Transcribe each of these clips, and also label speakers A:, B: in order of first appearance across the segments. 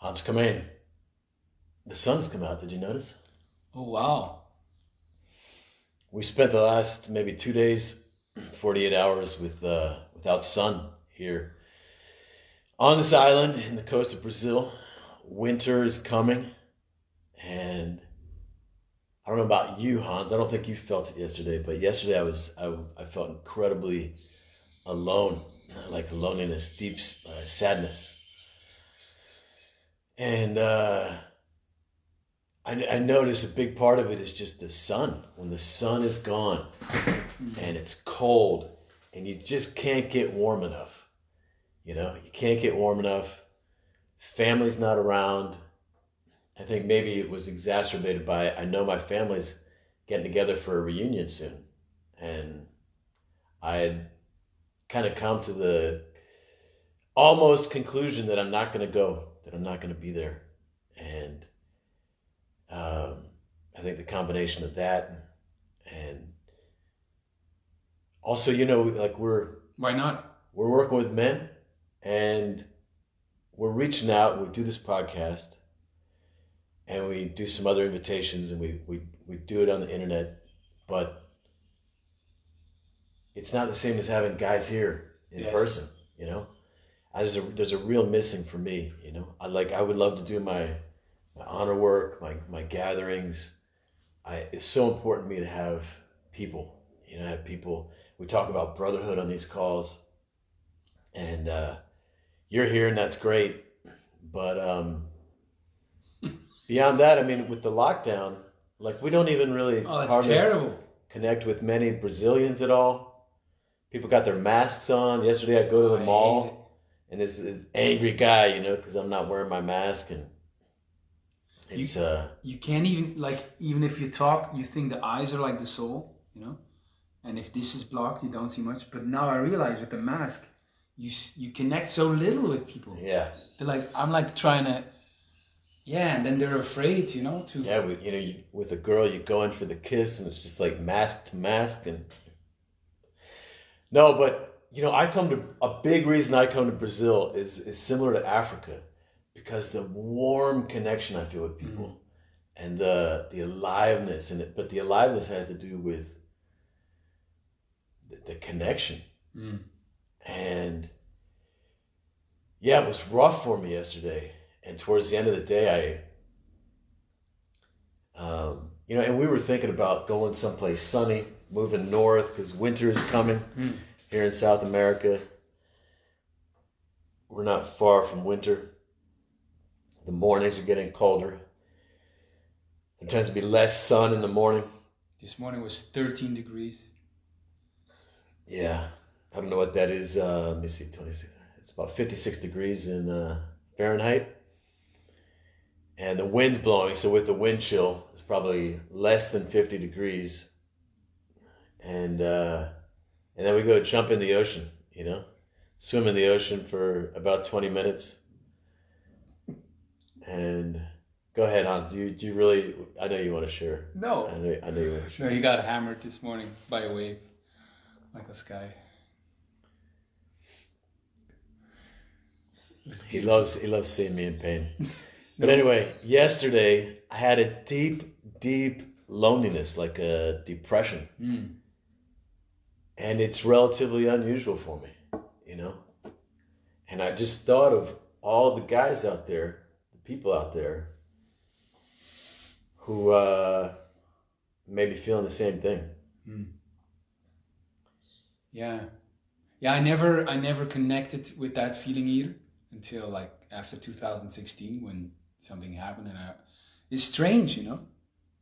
A: Hans Comyn. The sun's come out. Did you notice?
B: Oh, wow.
A: We spent the last maybe 2 days, 48 hours without sun here on this island in the coast of Brazil. Winter is coming, and I don't know about you, Hans. I don't think you felt it yesterday, but yesterday I felt incredibly alone, like loneliness, deep sadness, and I notice a big part of it is just the sun. When the sun is gone and it's cold and you just can't get warm enough. You know, you can't get warm enough. Family's not around. I think maybe it was exacerbated by, I know my family's getting together for a reunion soon. And I had kind of come to the almost conclusion that I'm not going to go, that I'm not going to be there. And I think the combination of that and also, like
B: Why not?
A: we're working with men and we're reaching out and we do this podcast and we do some other invitations and we do it on the internet, but it's not the same as having guys here in person, you know? There's a real missing for me, you know? I would love to do my honor work, my gatherings. It's so important to me to have people, have people. We talk about brotherhood on these calls, and you're here, and that's great. But beyond that, I mean, with the lockdown, like we don't even really
B: terrible.
A: Connect with many Brazilians at all. People got their masks on. Yesterday, I go to the mall, and this angry guy, because I'm not wearing my mask, and it's
B: you can't even even if you talk, you think the eyes are like the soul, and if this is blocked, you don't see much. But now I realize with the mask, you connect so little with people.
A: Yeah,
B: they're like, I'm like trying to, and then they're afraid, to
A: with a girl you go in for the kiss, and it's just like mask to mask, and no, but a big reason I come to Brazil is similar to Africa. Because the warm connection I feel with people and the aliveness in it, but the aliveness has to do with the connection. And it was rough for me yesterday. And towards the end of the day, and we were thinking about going someplace sunny, moving north because winter is coming here in South America. We're not far from winter. The mornings are getting colder. There tends to be less sun in the morning.
B: This morning was 13 degrees.
A: Yeah. I don't know what that is. Let me see, 26. It's about 56 degrees in Fahrenheit. And the wind's blowing, so with the wind chill, it's probably less than 50 degrees. And then we go jump in the ocean, swim in the ocean for about 20 minutes. And go ahead, Hans. Do you really? I know you want to share.
B: No.
A: I know you want to share.
B: No, he got hammered this morning by a wave, like a Skye.
A: He loves seeing me in pain. But anyway, yesterday I had a deep loneliness, like a depression, and it's relatively unusual for me, And I just thought of all the guys out there. People out there who may be feeling the same thing.
B: I never connected with that feeling either until like after 2016 when something happened, and it's strange,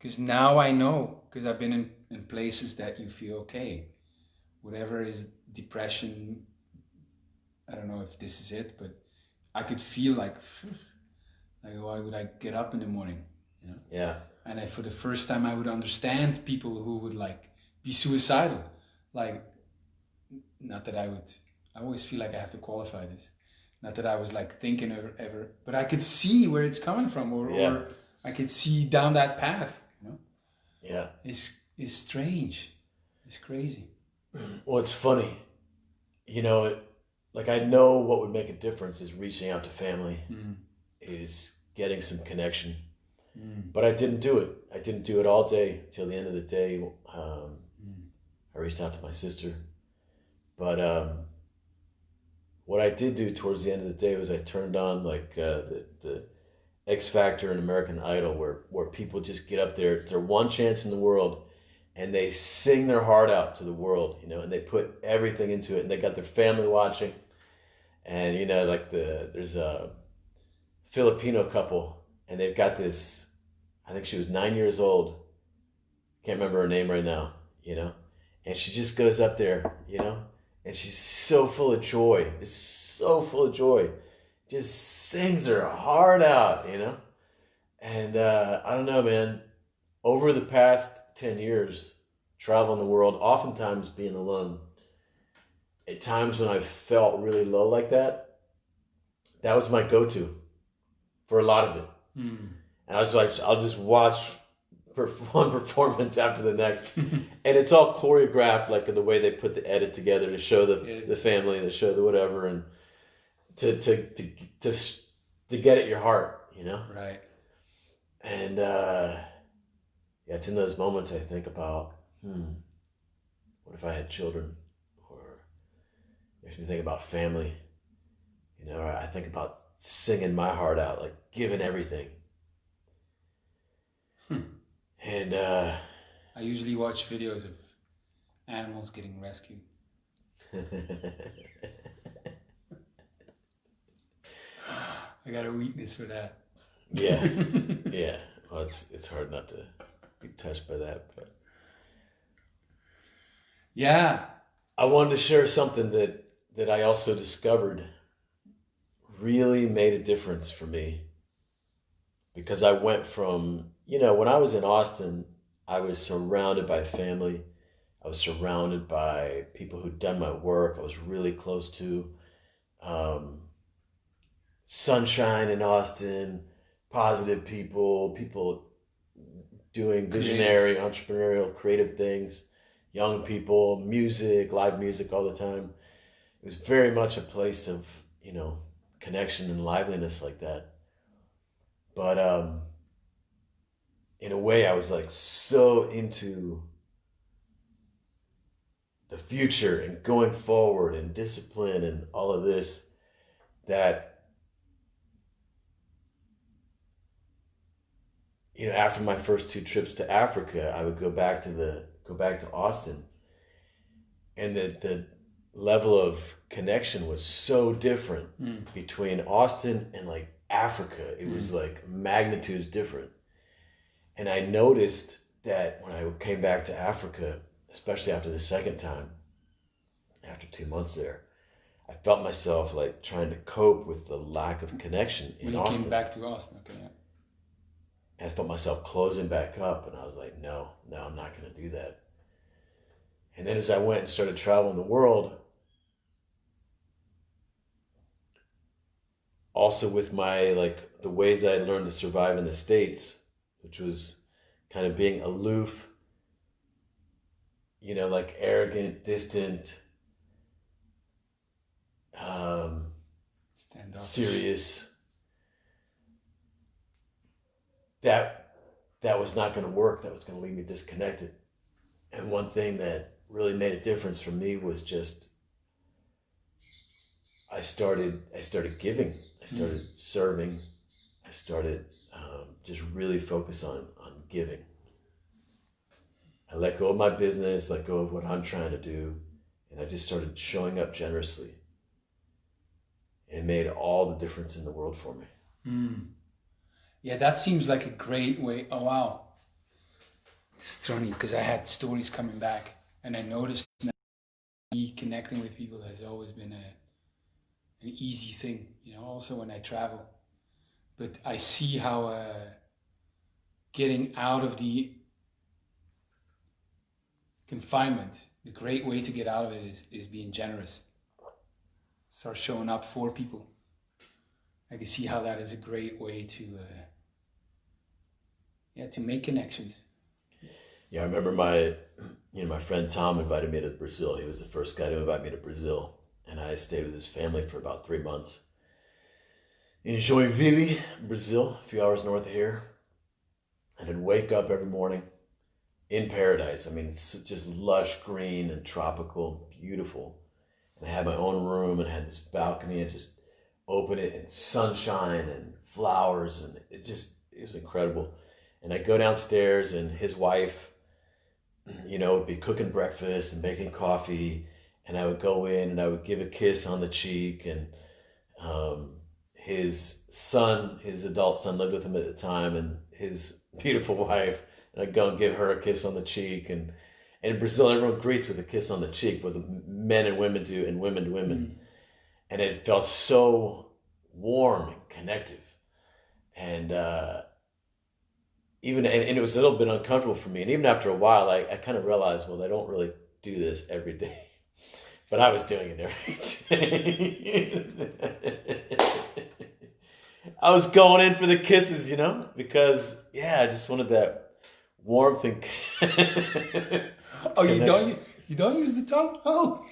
B: because now I know, because I've been in places that you feel okay, whatever is depression. I don't know if this is it, but I could feel like why would I get up in the morning?
A: Yeah.
B: And for the first time, I would understand people who would be suicidal. Not that I always feel like I have to qualify this. Not that I was thinking ever, but I could see where it's coming from, or I could see down that path.
A: Yeah.
B: It's strange. It's crazy.
A: Well, it's funny. I know what would make a difference is reaching out to family. is getting some connection. But I didn't do it. I didn't do it all day till the end of the day. I reached out to my sister. But what I did do towards the end of the day was I turned on like the X Factor and American Idol, where people just get up there. It's their one chance in the world, and they sing their heart out to the world, you know, and they put everything into it, and they got their family watching. And you know, like there's a Filipino couple, and they've got this, I think she was 9 years old. Can't remember her name right now, you know, and she just goes up there, you know, and she's so full of joy, just sings her heart out, you know. And I don't know, man, over the past 10 years, traveling the world, oftentimes being alone, at times when I felt really low like that, that was my go-to for a lot of it. And I was like, I'll just watch one performance after the next. And it's all choreographed, like the way they put the edit together to show the family and to show the whatever, and to get at your heart, you know?
B: Right.
A: And yeah, it's in those moments I think about, what if I had children? Or if you think about family, you know, I think about singing my heart out, like giving everything. And
B: I usually watch videos of animals getting rescued. I got a weakness for that.
A: Yeah. Yeah. Well, it's hard not to be touched by that, but
B: yeah.
A: I wanted to share something that I also discovered really made a difference for me, because I went from, you know, when I was in Austin, I was surrounded by family. I was surrounded by people who'd done my work. I was really close to sunshine in Austin, positive people doing visionary, entrepreneurial, creative things, young people, music, live music all the time. It was very much a place of, you know, connection and liveliness like that. But in a way, I was like so into the future and going forward and discipline and all of this that, you know, after my first 2 trips to Africa, I would go back to Austin, and the level of connection was so different between Austin and like Africa. It was like magnitudes different. And I noticed that when I came back to Africa, especially after the second time, after 2 months there, I felt myself like trying to cope with the lack of connection in Austin.
B: When you came back to Austin, okay, yeah.
A: And I felt myself closing back up, and I was like, no, I'm not going to do that. And then as I went and started traveling the world, also with my, like, the ways I learned to survive in the States, which was kind of being aloof, you know, like arrogant, distant, serious. That was not going to work. That was going to leave me disconnected. And one thing that really made a difference for me was just I started giving. I started serving. I started just really focus on giving. I let go of my business, let go of what I'm trying to do, and I just started showing up generously. And it made all the difference in the world for me.
B: Yeah, that seems like a great way. Oh, wow. It's funny because I had stories coming back, and I noticed that me connecting with people has always been an easy thing, you know, also when I travel. But I see how getting out of the confinement, the great way to get out of it is being generous. Start showing up for people. I can see how that is a great way to make connections.
A: Yeah, I remember my friend Tom invited me to Brazil. He was the first guy to invite me to Brazil, and I stayed with his family for about 3 months. in Joinville, Brazil, a few hours north of here. And I'd wake up every morning in paradise. I mean, it's just lush green and tropical, beautiful. And I had my own room and I had this balcony and just open it and sunshine and flowers. And it was incredible. And I'd go downstairs and his wife, would be cooking breakfast and making coffee. And I would go in and I would give a kiss on the cheek. And his adult son lived with him at the time, and his beautiful wife, and I'd go and give her a kiss on the cheek. And in Brazil, everyone greets with a kiss on the cheek, but the men and women do, and women to women. And it felt so warm and connective. And and it was a little bit uncomfortable for me. And even after a while, I kind of realized, well, they don't really do this every day. But I was doing it every day. I was going in for the kisses, because I just wanted that warmth and
B: Oh, you don't use the tongue? Oh.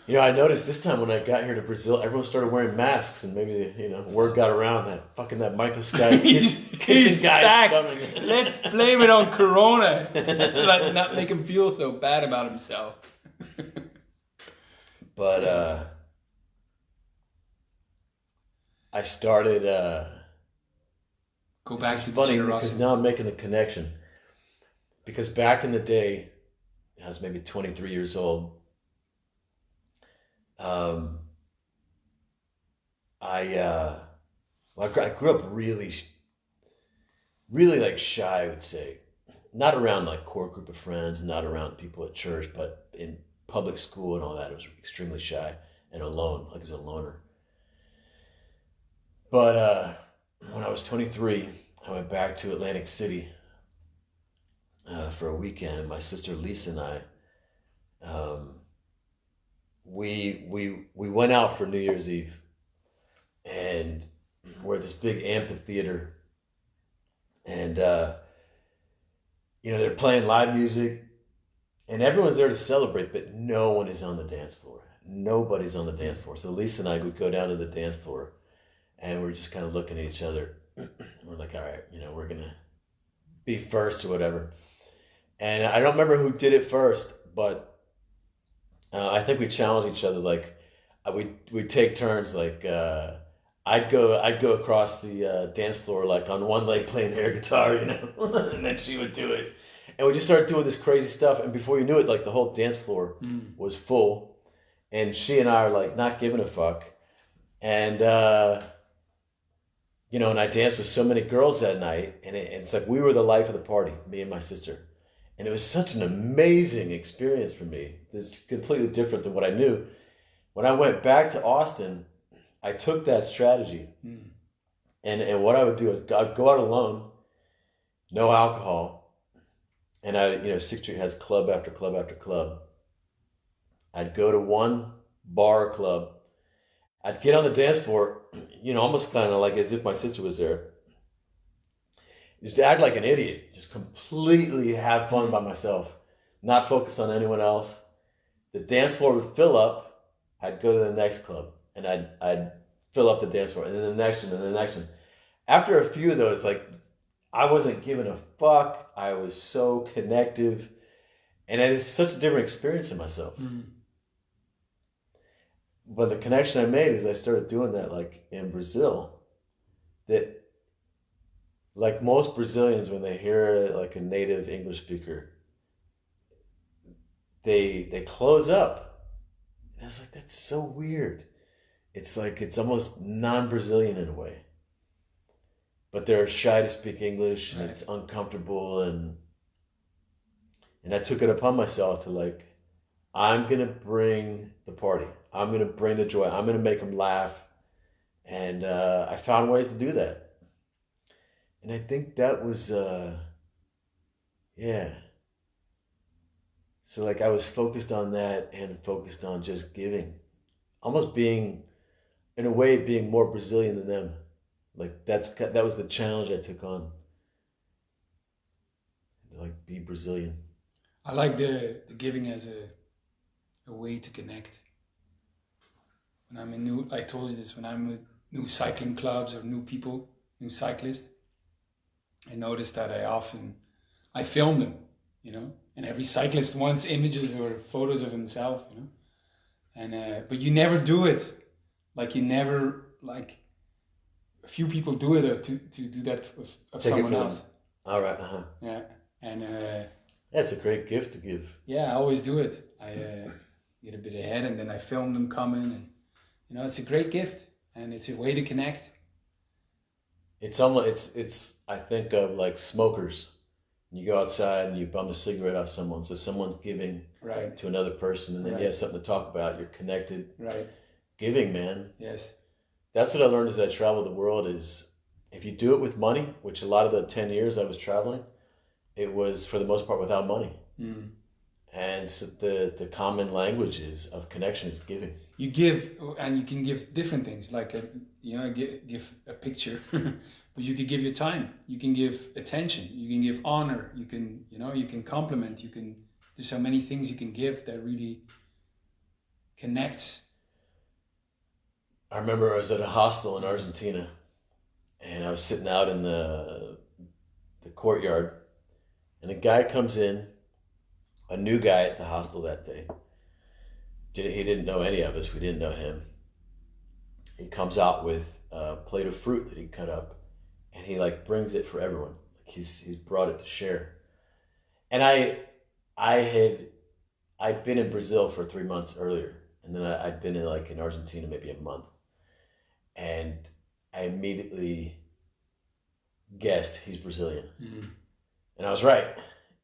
A: I noticed this time when I got here to Brazil, everyone started wearing masks, and maybe word got around that Michael Skye kissing guy's coming.
B: Let's blame it on Corona. Like, not make him feel so bad about himself.
A: But I started.
B: Go back to
A: funny
B: generosity.
A: because now I'm making a connection. Because back in the day, I was maybe 23 years old. I grew up really, really like shy, I would say. Not around like core group of friends, not around people at church, but in public school and all that, I was extremely shy and alone, like I was a loner. But when I was 23, I went back to Atlantic City for a weekend, and my sister Lisa and I, we went out for New Year's Eve, and we're at this big amphitheater, and they're playing live music, and everyone's there to celebrate, but no one is on the dance floor. Nobody's on the dance floor. So Lisa and I would go down to the dance floor, and we're just kind of looking at each other. We're like, all right, we're gonna be first or whatever. And I don't remember who did it first, but I think we challenged each other. Like we'd take turns. Like I'd go across the dance floor like on one leg playing air guitar, and then she would do it, and we just started doing this crazy stuff. And before you knew it, like the whole dance floor was full, and she and I are like not giving a fuck, and and I danced with so many girls that night, and it's like we were the life of the party, me and my sister. And it was such an amazing experience for me. It's completely different than what I knew. When I went back to Austin, I took that strategy. And what I would do is I'd go out alone, no alcohol. And 6th Street has club after club after club. I'd go to one bar or club. I'd get on the dance floor, almost kind of like as if my sister was there. Just act like an idiot, just completely have fun by myself, not focus on anyone else. The dance floor would fill up. I'd go to the next club, and I'd fill up the dance floor, and then the next one, and the next one. After a few of those, like I wasn't giving a fuck. I was so connective, and it is such a different experience in myself. But the connection I made is I started doing that like in Brazil, that like most Brazilians, when they hear like a native English speaker, they close up. And I was like, that's so weird. It's like it's almost non-Brazilian in a way. But they're shy to speak English, and it's uncomfortable, and I took it upon myself to like, I'm gonna bring the party. I'm gonna bring the joy. I'm gonna make them laugh, and I found ways to do that. And I think that was, So like I was focused on that and focused on just giving, almost being, in a way, being more Brazilian than them. Like that was the challenge I took on. Like be Brazilian.
B: I like the giving as a way to connect. When I'm in I told you this, when I'm with new cycling clubs or new people, new cyclists, I noticed that I film them, you know, and every cyclist wants images or photos of himself, you know, and but you never do it, like you never like. A few people do it to do that of someone else.
A: All right.
B: Yeah, and
A: that's a great gift to give.
B: Yeah, I always do it. I get a bit ahead, and then I film them coming, and you know, it's a great gift, and it's a way to connect.
A: It's almost it's I think of like smokers. You go outside and you bum a cigarette off someone, so someone's giving
B: right
A: to another person, and then you have something to talk about. You're connected.
B: Right.
A: Giving, man.
B: Yes.
A: That's what I learned as I traveled the world is if you do it with money, which a lot of the 10 years I was traveling, it was for the most part without money.
B: Mm.
A: And so the common language is of connection is giving.
B: You give, and you can give different things, like give a picture, but you could give your time, you can give attention, you can give honor, you can compliment, there's so many things you can give that really connect.
A: I remember I was at a hostel in Argentina, and I was sitting out in the courtyard, and a guy comes in, a new guy at the hostel that day. He didn't know any of us. We didn't know him. He comes out with a plate of fruit that he cut up, and he like brings it for everyone. Like he's brought it to share. And I'd been in Brazil for 3 months earlier, and then I'd been in Argentina maybe a month. And I immediately guessed he's Brazilian. Mm-hmm. And I was right,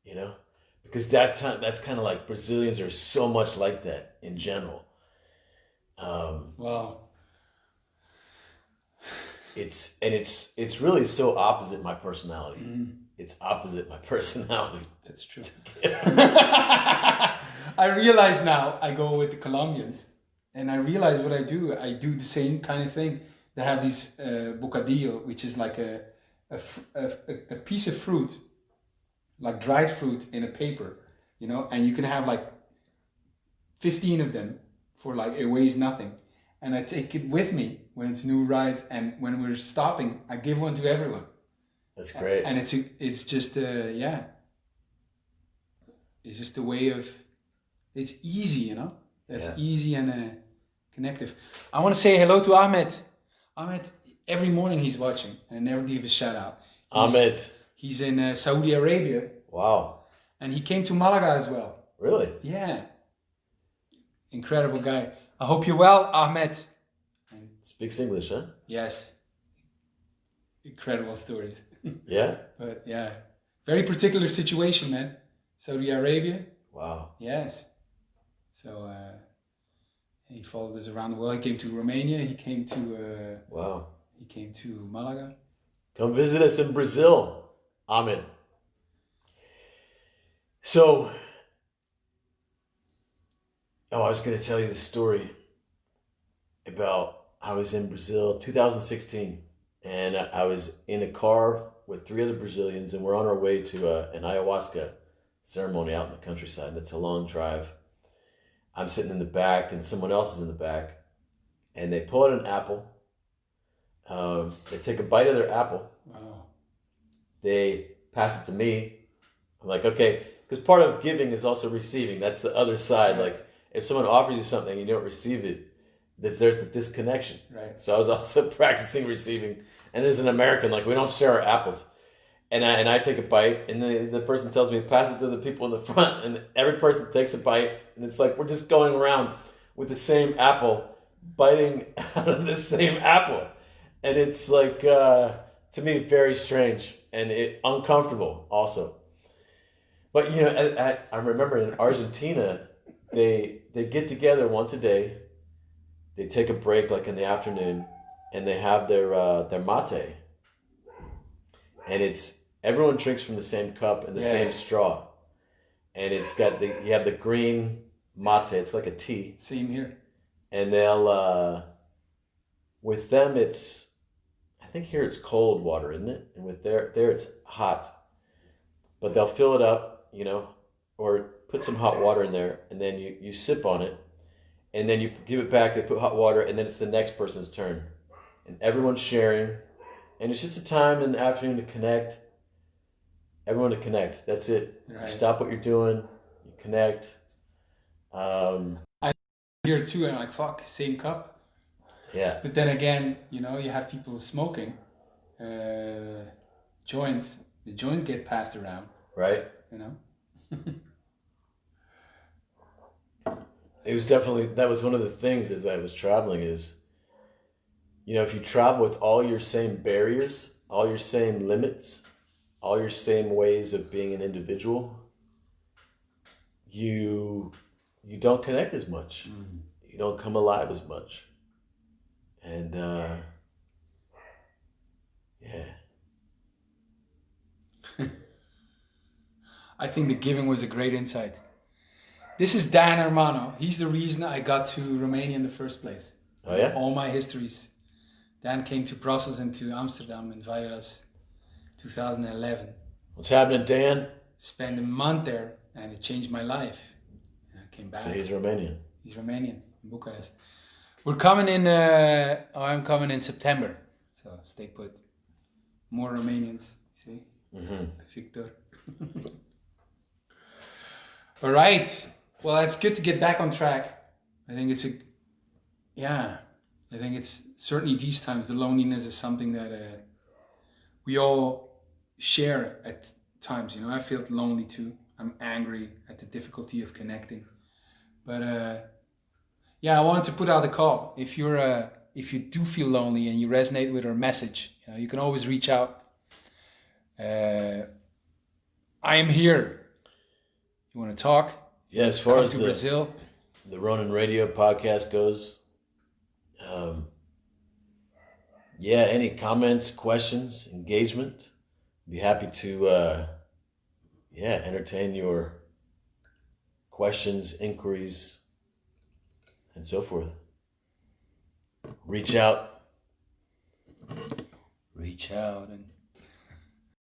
A: you know, because that's kind of like Brazilians are so much like that in general.
B: Wow.
A: It's really so opposite my personality.
B: Mm-hmm.
A: It's opposite my personality.
B: That's true. I realize now I go with the Colombians. And I realize what I do the same kind of thing. They have this bocadillo, which is like a piece of fruit, like dried fruit in a paper, you know, and you can have like 15 of them for like, it weighs nothing. And I take it with me when it's new rides, and when we're stopping, I give one to everyone.
A: That's great.
B: And it's just it's just a way of, it's easy, you know. That's easy and connective. I want to say hello to Ahmed. Ahmed, every morning he's watching, and I never give a shout out.
A: Ahmed.
B: He's in Saudi Arabia.
A: Wow.
B: And he came to Malaga as well.
A: Really?
B: Yeah. Incredible guy. I hope you're well, Ahmed.
A: Speaks English, huh?
B: Yes. Incredible stories.
A: Yeah?
B: But yeah. Very particular situation, man. Saudi Arabia.
A: Wow.
B: Yes. So he followed us around the world. He came to Romania. He came to
A: wow.
B: He came to Malaga.
A: Come visit us in Brazil, Ahmed. So, I was going to tell you the story about I was in Brazil 2016, and I was in a car with 3 other Brazilians, and we're on our way to an ayahuasca ceremony out in the countryside. And it's a long drive. I'm sitting in the back, and someone else is in the back, and they pull out an apple. They take a bite of their apple.
B: Wow.
A: They pass it to me. I'm like, okay, because part of giving is also receiving. That's the other side.
B: Right.
A: Like, if someone offers you something and you don't receive it, there's the disconnection.
B: Right.
A: So I was also practicing receiving. And as an American, like, we don't share our apples. And I take a bite, and the person tells me to pass it to the people in the front, and every person takes a bite, and it's like we're just going around with the same apple, biting out of the same apple. And it's like, to me, very strange and uncomfortable also. But, you know, I remember in Argentina, they get together once a day. They take a break, like in the afternoon, and they have their mate. And everyone drinks from the same cup and the same straw. And it's got you have the green mate. It's like a tea.
B: Same here.
A: And they'll, with them, I think here it's cold water, isn't it? And with there it's hot. But they'll fill it up, you know, or put some hot water in there, and then you sip on it, and then you give it back, they put hot water, and then it's the next person's turn. and everyone's sharing, and it's just a time in the afternoon to connect. Everyone to connect. That's it.
B: Right.
A: You stop what you're doing. You connect.
B: I here too, and I'm like, fuck, same cup.
A: Yeah.
B: But then again, you know, you have people smoking joints. The joints get passed around.
A: Right.
B: You know.
A: It was definitely, that was one of the things as I was traveling is, you know, if you travel with all your same barriers, all your same limits, all your same ways of being an individual, you don't connect as much. You don't come alive as much. And yeah.
B: I think the giving was a great insight. This is Dan Hermano. He's the reason I got to Romania in the first place.
A: Oh yeah?
B: All my histories. Dan came to Brussels and to Amsterdam, invited us 2011.
A: What's happening, Dan?
B: Spent a month there and it changed my life. And I came back.
A: So he's Romanian.
B: He's Romanian, in Bucharest. We're coming in, I'm coming in September. So stay put. More Romanians, see?
A: Mm-hmm.
B: Victor. All right. Well, it's good to get back on track. I think it's certainly these times, the loneliness is something that we all share at times. You know, I feel lonely too. I'm angry at the difficulty of connecting. But I wanted to put out a call. If you do feel lonely and you resonate with our message, you know, you can always reach out. I am here. You want to talk?
A: Yeah, as far as
B: Brazil.
A: The Ronin Radio podcast goes, any comments, questions, engagement, be happy to entertain your questions, inquiries, and so forth. Reach out
B: And